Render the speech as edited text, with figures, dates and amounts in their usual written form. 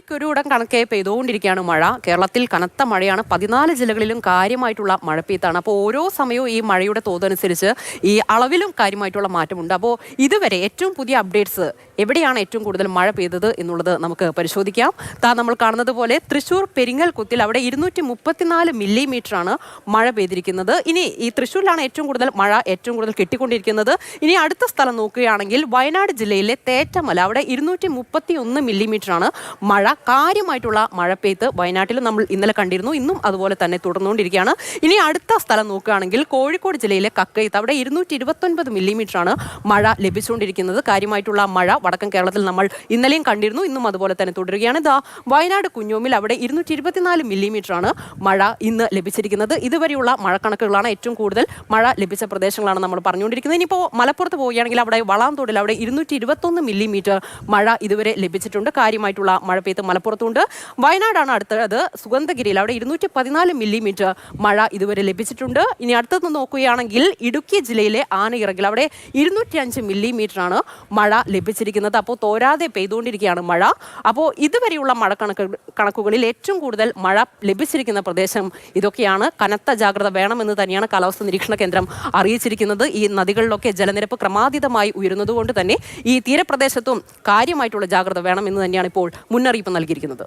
ചുള്ളിക്കുരുടം കണക്കെ പെയ്തുകൊണ്ടിരിക്കുകയാണ് മഴ. കേരളത്തിൽ കനത്ത മഴയാണ്. 14 ജില്ലകളിലും കാര്യമായിട്ടുള്ള മഴപ്പെയ്ത്താണ്. അപ്പോൾ ഓരോ സമയവും ഈ മഴയുടെ തോതനുസരിച്ച് ഈ അളവിലും കാര്യമായിട്ടുള്ള മാറ്റമുണ്ട്. അപ്പോൾ ഇതുവരെ ഏറ്റവും പുതിയ അപ്ഡേറ്റ്സ് എവിടെയാണ് ഏറ്റവും കൂടുതൽ മഴ പെയ്തത് എന്നുള്ളത് നമുക്ക് പരിശോധിക്കാം. നമ്മൾ കാണുന്നത് പോലെ തൃശ്ശൂർ പെരിങ്ങൽകുത്തിൽ അവിടെ 234 മില്ലിമീറ്ററാണ് മഴ പെയ്തിരിക്കുന്നത്. ഇനി ഈ തൃശ്ശൂരിലാണ് ഏറ്റവും കൂടുതൽ കിട്ടിക്കൊണ്ടിരിക്കുന്നത്. ഇനി അടുത്ത സ്ഥലം നോക്കുകയാണെങ്കിൽ വയനാട് ജില്ലയിലെ തേറ്റമല അവിടെ 231 മില്ലിമീറ്ററാണ് മഴ. കാര്യമായിട്ടുള്ള മഴ പെയ്ത്ത് വയനാട്ടിൽ നമ്മൾ ഇന്നലെ കണ്ടിരുന്നു. ഇന്നും അതുപോലെ തന്നെ തുടർന്നുകൊണ്ടിരിക്കുകയാണ്. ഇനി അടുത്ത സ്ഥലം നോക്കുകയാണെങ്കിൽ കോഴിക്കോട് ജില്ലയിലെ കക്കയത്ത് അവിടെ 229 മില്ലിമീറ്ററാണ് മഴ ലഭിച്ചുകൊണ്ടിരിക്കുന്നത്. കാര്യമായിട്ടുള്ള മഴ വടക്കൻ കേരളത്തിൽ നമ്മൾ ഇന്നലെയും കണ്ടിരുന്നു. ഇന്നും അതുപോലെ തന്നെ തുടരുകയാണ്. വയനാട് കുഞ്ഞോമിൽ അവിടെ 224 മില്ലിമീറ്ററാണ് മഴ ഇന്ന് ലഭിച്ചിരിക്കുന്നത്. ഇതുവരെയുള്ള മഴക്കണക്കുകളാണ്. ഏറ്റവും കൂടുതൽ മഴ ലഭിച്ച പ്രദേശങ്ങളാണ് നമ്മൾ പറഞ്ഞുകൊണ്ടിരിക്കുന്നത്. ഇനിയിപ്പോൾ മലപ്പുറത്ത് പോവുകയാണെങ്കിൽ അവിടെ വളാന്തോടിൽ അവിടെ 221 മില്ലിമീറ്റർ മഴ ഇതുവരെ ലഭിച്ചിട്ടുണ്ട്. കാര്യമായിട്ടുള്ള മഴ പെയ്ത്ത് മലപ്പുറത്തുണ്ട്. വയനാടാണ് അടുത്തത്. സുഗന്ധഗിരിയിൽ അവിടെ 214 മില്ലിമീറ്റർ മഴ ഇതുവരെ ലഭിച്ചിട്ടുണ്ട്. ഇനി അടുത്തത് നോക്കുകയാണെങ്കിൽ ഇടുക്കി ജില്ലയിലെ ആനയിറങ്ങിൽ അവിടെ 205 മില്ലിമീറ്ററാണ് മഴ ലഭിച്ചിരിക്കുന്നത്. അപ്പോൾ തോരാതെ പെയ്തുകൊണ്ടിരിക്കുകയാണ് മഴ. അപ്പോൾ ഇതുവരെയുള്ള മഴ കണക്കുകളിൽ ഏറ്റവും കൂടുതൽ മഴ ലഭിച്ചിരിക്കുന്ന പ്രദേശം ഇതൊക്കെയാണ്. കനത്ത ജാഗ്രത വേണമെന്ന് തന്നെയാണ് കാലാവസ്ഥാ നിരീക്ഷണ കേന്ദ്രം അറിയിച്ചിരിക്കുന്നത്. ഈ നദികളിലൊക്കെ ജലനിരപ്പ് ക്രമാതീതമായി ഉയരുന്നതുകൊണ്ട് തന്നെ ഈ തീരപ്രദേശത്തും കാര്യമായിട്ടുള്ള ജാഗ്രത വേണമെന്ന് തന്നെയാണ് ഇപ്പോൾ മുന്നറിയിപ്പ് നൽകിയിരിക്കുന്നത്.